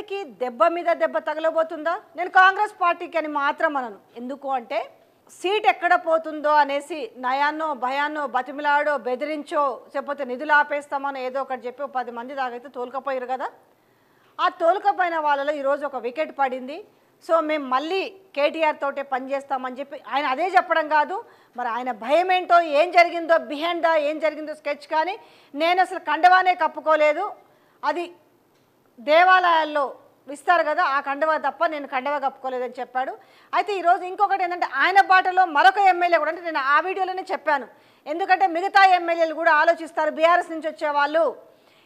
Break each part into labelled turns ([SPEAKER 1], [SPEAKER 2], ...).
[SPEAKER 1] రెండికి దెబ్బ మీద దెబ్బ తగలబోతుందా? నేను కాంగ్రెస్ పార్టీకి అని మాత్రం అనను. ఎందుకు అంటే సీట్ ఎక్కడ పోతుందో అనేసి నయాన్నో భయాన్నో బతిమిలాడో బెదిరించో లేకపోతే నిధులు ఆపేస్తామని ఏదో ఒకటి చెప్పి 10 మంది దాకైతే తోలుకపోయారు కదా. ఆ తోలుకపోయిన వాళ్ళలో ఈరోజు ఒక వికెట్ పడింది. సో మేము మళ్ళీ కేటీఆర్ తోటే పనిచేస్తామని చెప్పి ఆయన అదే చెప్పడం కాదు, మరి ఆయన భయం ఏంటో, ఏం జరిగిందో బిహైండ్ ఏం జరిగిందో స్కెచ్ కానీ నేను అసలు కండవానే కప్పుకోలేదు, అది దేవాలయాల్లో ఇస్తారు కదా ఆ కండవ తప్ప నేను కండవ కప్పుకోలేదని చెప్పాడు. అయితే ఈరోజు ఇంకొకటి ఏంటంటే ఆయన బాటలో మరొక ఎమ్మెల్యే కూడా, అంటే నేను ఆ వీడియోలోనే చెప్పాను, ఎందుకంటే మిగతా ఎమ్మెల్యేలు కూడా ఆలోచిస్తారు. బీఆర్ఎస్ నుంచి వచ్చేవాళ్ళు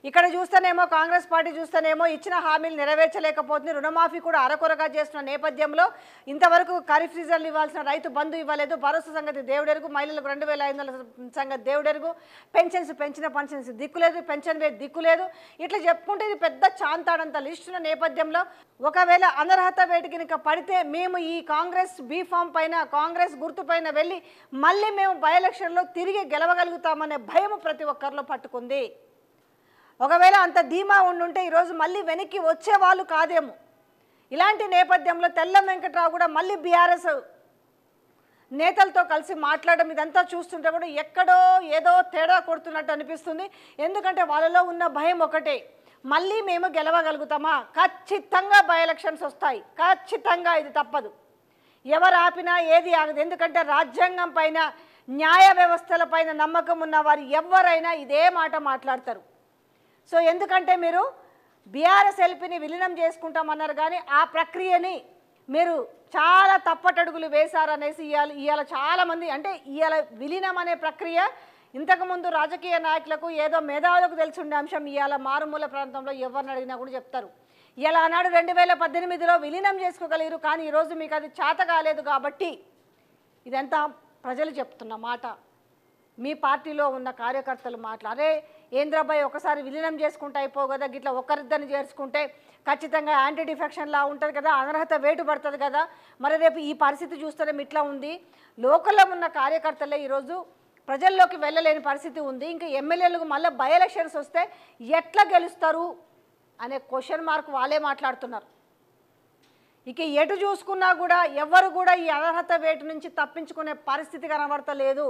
[SPEAKER 1] ఇక్కడ చూస్తేనేమో కాంగ్రెస్ పార్టీ చూస్తేనేమో ఇచ్చిన హామీలు నెరవేర్చలేకపోతుంది, రుణమాఫీ కూడా అరకొరగా చేస్తున్న నేపథ్యంలో ఇంతవరకు ఖరీఫ్ సీజన్లు ఇవ్వాల్సిన రైతు బంధు ఇవ్వలేదు, భరోసా సంగతి దేవుడెరుగు, మహిళలకు 2500 సంగతి దేవుడెరుగు, పెన్షన్స్ పెంచిన పెన్షన్స్ దిక్కులేదు, పెన్షన్ రేట్ దిక్కులేదు, ఇట్లా చెప్పుకుంటే ఇది పెద్ద చాంతాడంత లిస్టున్న నేపథ్యంలో ఒకవేళ అనర్హత వేటు కనుక పడితే మేము ఈ కాంగ్రెస్ బీఫామ్ పైన కాంగ్రెస్ గుర్తు పైన వెళ్ళి మళ్ళీ మేము బై ఎలక్షన్లో తిరిగి గెలవగలుగుతామనే భయం ప్రతి ఒక్కరిలో పట్టుకుంది. ఒకవేళ అంత ధీమా ఉండుంటే ఈరోజు మళ్ళీ వెనక్కి వచ్చేవాళ్ళు కాదేమో. ఇలాంటి నేపథ్యంలో తెల్లం వెంకట్రావు కూడా మళ్ళీ బీఆర్ఎస్ నేతలతో కలిసి మాట్లాడడం ఇదంతా చూస్తుంటే కూడా ఎక్కడో ఏదో తేడా కొడుతున్నట్టు అనిపిస్తుంది. ఎందుకంటే వాళ్ళలో ఉన్న భయం ఒకటే, మళ్ళీ మేము గెలవగలుగుతామా, ఖచ్చితంగా బై ఎలక్షన్స్ వస్తాయి, ఖచ్చితంగా ఇది తప్పదు, ఎవరు ఆపినా ఏది ఆగదు. ఎందుకంటే రాజ్యాంగం పైన న్యాయ వ్యవస్థల పైన నమ్మకం ఉన్న వారు ఎవరైనా ఇదే మాట మాట్లాడతారు. సో ఎందుకంటే మీరు బీఆర్ఎస్ ఎల్పీని విలీనం చేసుకుంటామన్నారు కానీ ఆ ప్రక్రియని మీరు చాలా తప్పటడుగులు వేశారనేసి ఇవాళ చాలామంది, అంటే ఇవాళ విలీనం అనే ప్రక్రియ ఇంతకుముందు రాజకీయ నాయకులకు ఏదో మేధావులకు తెలిసి ఉండే అంశం ఇవాళ మారుమూల ప్రాంతంలో ఎవరిని అడిగినా కూడా చెప్తారు. ఇలా ఆనాడు 2018లో విలీనం చేసుకోగలిగారు, కానీ ఈరోజు మీకు అది చేత కాలేదు కాబట్టి ఇదంతా ప్రజలు చెప్తున్న మాట, మీ పార్టీలో ఉన్న కార్యకర్తలు మాట్లాడే ఏంద్రబాయ్ ఒకసారి విలీనం చేసుకుంటే అయిపో కదా, గిట్లా ఒకరిద్దరిని చేసుకుంటే ఖచ్చితంగా యాంటీ డిఫెక్షన్ లా ఉంటుంది కదా, అనర్హత వేటు పడుతుంది కదా, మరి రేపు ఈ పరిస్థితి చూస్తేనే ఇట్లా ఉంది. లోకల్లో ఉన్న కార్యకర్తలే ఈరోజు ప్రజల్లోకి వెళ్ళలేని పరిస్థితి ఉంది. ఇంకా ఎమ్మెల్యేలకు మళ్ళీ బై ఎలక్షన్స్ వస్తే ఎట్లా గెలుస్తారు అనే క్వశ్చన్ మార్క్ వాళ్ళే మాట్లాడుతున్నారు. ఇక ఎటు చూసుకున్నా కూడా ఎవరు కూడా ఈ అనర్హత వేటు నుంచి తప్పించుకునే పరిస్థితి కనబడతలేదు.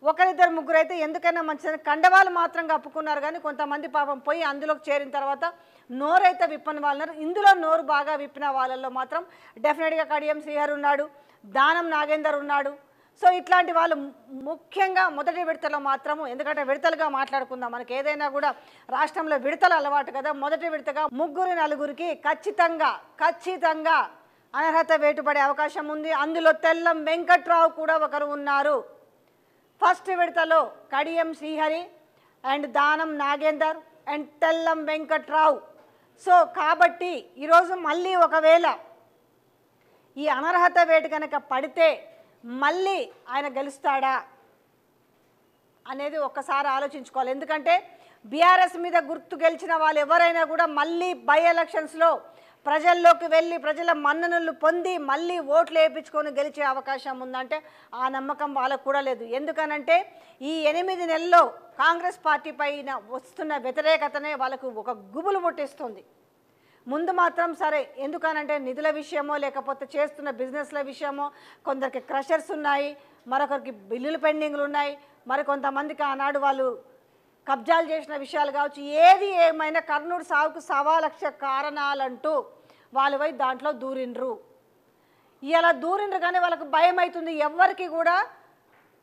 [SPEAKER 1] ఒకరిద్దరు ముగ్గురు అయితే ఎందుకైనా మంచిదని కండవాళ్ళు మాత్రం కప్పుకున్నారు, కానీ కొంతమంది పాపం పోయి అందులోకి చేరిన తర్వాత నోరైతే విప్పని వాళ్ళన్నారు. ఇందులో నోరు బాగా విప్పిన వాళ్ళల్లో మాత్రం డెఫినెట్గా కడియం శ్రీహరి ఉన్నాడు, దానం నాగేందర్ ఉన్నాడు. సో ఇట్లాంటి వాళ్ళు ముఖ్యంగా మొదటి విడతలో మాత్రము, ఎందుకంటే విడతలుగా మాట్లాడుకుందాం, మనకి ఏదైనా కూడా రాష్ట్రంలో విడతలు అలవాటు కదా, మొదటి విడతగా 3-4కి ఖచ్చితంగా అనర్హత వేటుపడే అవకాశం ఉంది. అందులో తెల్లం వెంకట్రావు కూడా ఒకరు ఉన్నారు. ఫస్ట్ విడతలో Kadiyam Srihari and Danam Nagender and Tellam Venkatrao. So కాబట్టి ఈరోజు మళ్ళీ ఒకవేళ ఈ అనర్హత వేటు కనుక పడితే మళ్ళీ ఆయన గెలుస్తాడా అనేది ఒక్కసారి ఆలోచించుకోవాలి. ఎందుకంటే బీఆర్ఎస్ మీద గుర్తు గెలిచిన వాళ్ళు ఎవరైనా కూడా మళ్ళీ బై ఎలక్షన్స్లో ప్రజల్లోకి వెళ్ళి ప్రజల మన్ననలు పొంది మళ్ళీ ఓట్లు వేయించుకొని గెలిచే అవకాశం ఉందంటే ఆ నమ్మకం వాళ్ళకు కూడా లేదు. ఎందుకనంటే ఈ 8 నెలల్లో కాంగ్రెస్ పార్టీ పైన వస్తున్న వ్యతిరేకతనే వాళ్ళకు ఒక గుబులు పుట్టిస్తుంది. ముందు మాత్రం సరే, ఎందుకనంటే నిధుల విషయమో లేకపోతే చేస్తున్న బిజినెస్ల విషయమో, కొందరికి క్రషర్స్ ఉన్నాయి, మరొకరికి బిల్లులు పెండింగ్లు ఉన్నాయి, మరి కొంతమందికి ఆనాడు వాళ్ళు కబ్జాలు చేసిన విషయాలు కావచ్చు, ఏది ఏమైనా కర్నూలు సాగుకు 1,00,000 కారణాలంటూ వాళ్ళు పోయి దాంట్లో దూరిండ్రు. ఇలా దూరిండ్రు కానీ వాళ్ళకు భయం అవుతుంది, ఎవరికి కూడా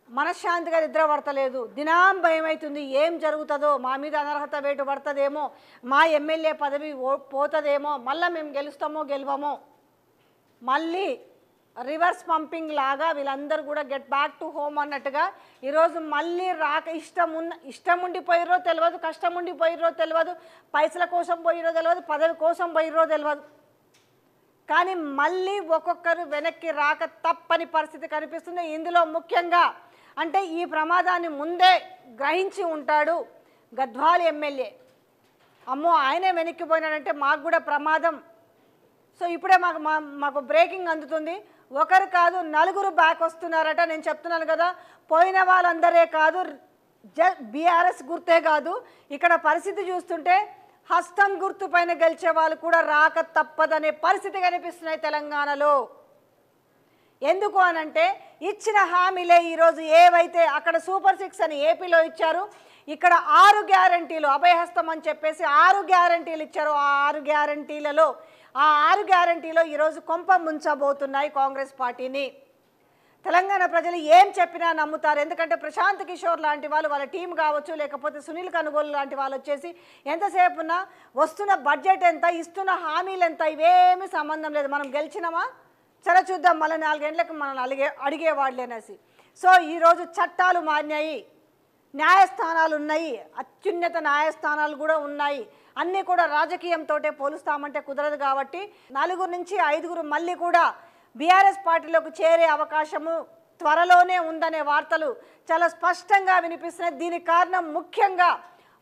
[SPEAKER 1] మనశ్శాంతిగా నిద్ర పడతలేదు, దినాం భయం అవుతుంది, ఏం జరుగుతుందో, మా మీద అనర్హత వేటు పడుతుందేమో, మా ఎమ్మెల్యే పదవి పోతుందేమో, మళ్ళీ మేము గెలుస్తామో గెలవమో, మళ్ళీ రివర్స్ పంపింగ్ లాగా వీళ్ళందరూ కూడా గెట్ బ్యాక్ టు హోమ్ అన్నట్టుగా ఈరోజు మళ్ళీ రాక ఇష్టం ఉండిపోయిరో తెలియదు, కష్టం ఉండిపోయిరో తెలియదు, పైసల కోసం పోయిరో తెలియదు, పదవి కోసం పోయిరో తెలియదు, కానీ మళ్ళీ ఒక్కొక్కరు వెనక్కి రాక తప్పని పరిస్థితి కనిపిస్తుంది. ఇందులో ముఖ్యంగా అంటే ఈ ప్రమాదాన్ని ముందే గ్రహించి ఉంటాడు గద్వాల్ ఎమ్మెల్యే. అమ్మో ఆయనే వెనక్కిపోయినాడంటే మాకు కూడా ప్రమాదం. సో ఇప్పుడే మాకు బ్రేకింగ్ అందుతుంది, ఒకరు కాదు 4 బ్యాక్ వస్తున్నారట. నేను చెప్తున్నాను కదా, పోయిన వాళ్ళందరే కాదు, బీఆర్ఎస్ గుర్తే కాదు, ఇక్కడ పరిస్థితి చూస్తుంటే హస్తం గుర్తు పైన గెలిచే వాళ్ళు కూడా రాక తప్పదనే పరిస్థితి కనిపిస్తున్నాయి తెలంగాణలో. ఎందుకు అనంటే ఇచ్చిన హామీలే ఈరోజు ఏవైతే అక్కడ సూపర్ 6 అని ఏపీలో ఇచ్చారు, ఇక్కడ 6 గ్యారంటీలు అభయహస్తం అని చెప్పేసి 6 గ్యారంటీలు ఇచ్చారు. ఆ 6 గ్యారంటీలో ఈరోజు కొంప ముంచబోతున్నాయి కాంగ్రెస్ పార్టీని. తెలంగాణ ప్రజలు ఏం చెప్పినా నమ్ముతారు. ఎందుకంటే ప్రశాంత్ కిషోర్ లాంటి వాళ్ళు, వాళ్ళ టీం కావచ్చు, లేకపోతే సునీల్ కనుగోలు లాంటి వాళ్ళు వచ్చేసి ఎంతసేపు ఉన్నా వస్తున్న బడ్జెట్ ఎంత, ఇస్తున్న హామీలు ఎంత, ఇవేమీ సంబంధం లేదు. మనం గెలిచినామా సరే చూద్దాం, మళ్ళీ 4 గంటలకు మనం అడిగేవాళ్ళేనేసి. సో ఈరోజు చట్టాలు మారినాయి, న్యాయస్థానాలు ఉన్నాయి, అత్యున్నత న్యాయస్థానాలు కూడా ఉన్నాయి. అన్నీ కూడా రాజకీయంతో పోలుస్తామంటే కుదరదు. కాబట్టి 4 నుంచి 5 మళ్ళీ కూడా బీఆర్ఎస్ పార్టీలోకి చేరే అవకాశము త్వరలోనే ఉందనే వార్తలు చాలా స్పష్టంగా వినిపిస్తున్నాయి. దీనికి కారణం ముఖ్యంగా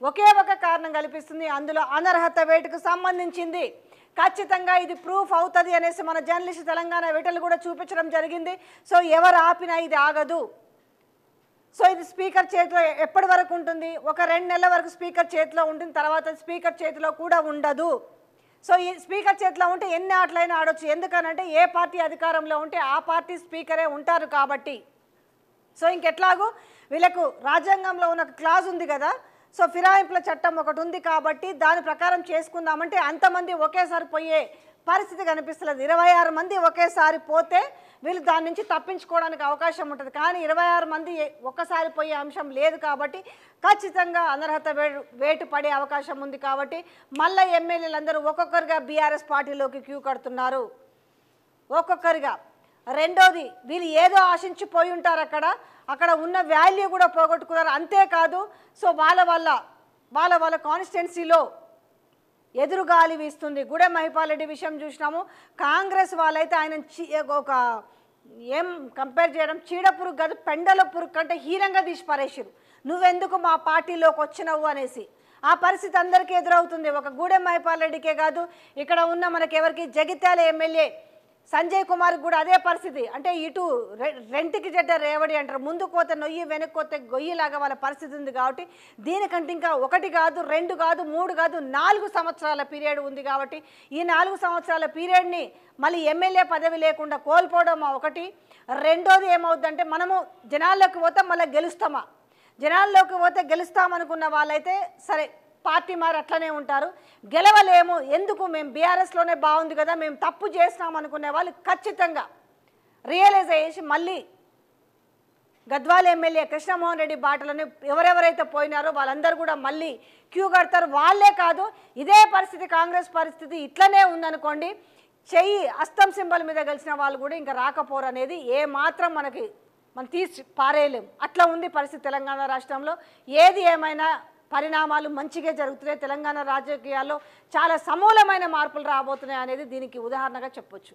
[SPEAKER 1] ఒకే ఒక కారణం కల్పిస్తుంది, అందులో అనర్హత వేటుకు సంబంధించింది. ఖచ్చితంగా ఇది ప్రూఫ్ అవుతుంది అనేసి మన జర్నలిస్ట్ తెలంగాణ వేటలు కూడా చూపించడం జరిగింది. సో ఎవరు ఆపినా ఇది ఆగదు. సో ఇది స్పీకర్ చేతిలో ఎప్పటి వరకు ఉంటుంది? ఒక 2 నెలల వరకు స్పీకర్ చేతిలో ఉంటుంది, తర్వాత స్పీకర్ చేతిలో కూడా ఉండదు. సో ఈ స్పీకర్ చేతిలో ఉంటే ఎన్ని ఆటలైనా ఆడొచ్చు. ఎందుకనంటే ఏ పార్టీ అధికారంలో ఉంటే ఆ పార్టీ స్పీకరే ఉంటారు కాబట్టి. సో ఇంకెట్లాగూ వీళ్ళకు రాజ్యాంగంలో ఉన్న క్లాజ్ ఉంది కదా, సో ఫిరాయింపుల చట్టం ఒకటి ఉంది కాబట్టి దాని ప్రకారం చేసుకుందామంటే అంతమంది ఒకేసారి పోయే పరిస్థితి కనిపిస్తలేదు. 26 మంది ఒకేసారి పోతే వీళ్ళు దాని నుంచి తప్పించుకోవడానికి అవకాశం ఉంటుంది. కానీ 26 మంది ఒక్కసారి పోయే అంశం లేదు కాబట్టి ఖచ్చితంగా అనర్హత వేటు పడే అవకాశం ఉంది. కాబట్టి మళ్ళీ ఎమ్మెల్యేలందరూ ఒక్కొక్కరిగా బీఆర్ఎస్ పార్టీలోకి క్యూ కడుతున్నారు, ఒక్కొక్కరిగా. రెండోది, వీళ్ళు ఏదో ఆశించిపోయి ఉంటారు, అక్కడ ఉన్న వాల్యూ కూడా పోగొట్టుకున్నారు. అంతేకాదు, సో వాళ్ళ కాన్స్టిట్యున్సీలో ఎదురుగాలి వీస్తుంది. గూడెం మహిపాల్ రెడ్డి విషయం చూసినాము. కాంగ్రెస్ వాళ్ళైతే ఆయన ఒక ఏం కంపేర్ చేయడం, చీడపురుగు కాదు పెండల పురుగు కంటే హీనంగా తీసి పారేసారు. నువ్వెందుకు మా పార్టీలోకి వచ్చినావు అనేసి ఆ పరిస్థితి అందరికీ ఎదురవుతుంది. ఒక గూడెం మహిపాల్ రెడ్డికే కాదు, ఇక్కడ ఉన్న మనకెవరికి జగిత్యాల ఎమ్మెల్యే సంజయ్ కుమార్ కూడా అదే పరిస్థితి. అంటే ఇటు రెంటికి చెడ్డ రేవడి అంటారు, ముందుకు పోతే నొయ్యి వెనక్కి పోతే గొయ్యిలాగా వాళ్ళ పరిస్థితి ఉంది. కాబట్టి దీనికంటే ఇంకా 1 కాదు 2 కాదు 3 కాదు 4 సంవత్సరాల పీరియడ్ ఉంది. కాబట్టి ఈ 4 సంవత్సరాల పీరియడ్ని మళ్ళీ ఎమ్మెల్యే పదవి లేకుండా కోల్పోవడం ఒకటి. రెండోది ఏమవుద్దంటే, మనము జనాల్లోకి పోతే మళ్ళీ జనాల్లోకి పోతే గెలుస్తామనుకున్న వాళ్ళైతే సరే పార్టీ మారి అట్లనే ఉంటారు, గెలవలేము, ఎందుకు మేము బీఆర్ఎస్లోనే బాగుంది కదా, మేము తప్పు చేసినాం అనుకునే వాళ్ళు ఖచ్చితంగా రియలైజ్ అయ్యేసి మళ్ళీ గద్వాల ఎమ్మెల్యే కృష్ణమోహన్ రెడ్డి బాటలోనే ఎవరెవరైతే పోయినారో వాళ్ళందరూ కూడా మళ్ళీ క్యూ కడతారు. వాళ్ళే కాదు, ఇదే పరిస్థితి కాంగ్రెస్ పరిస్థితి ఇట్లనే ఉందనుకోండి, చెయ్యి అస్తం సింబల్ మీద గెలిచిన వాళ్ళు కూడా ఇంకా రాకపోరు అనేది ఏమాత్రం మనం తీసి పారేయలేము. అట్లా ఉంది పరిస్థితి తెలంగాణ రాష్ట్రంలో. ఏది ఏమైనా పరిణామాలు మంచిగా జరుగుతున్నాయి. తెలంగాణ రాజకీయాల్లో చాలా సమూలమైన మార్పులు రాబోతున్నాయి అనేది దీనికి ఉదాహరణగా చెప్పొచ్చు.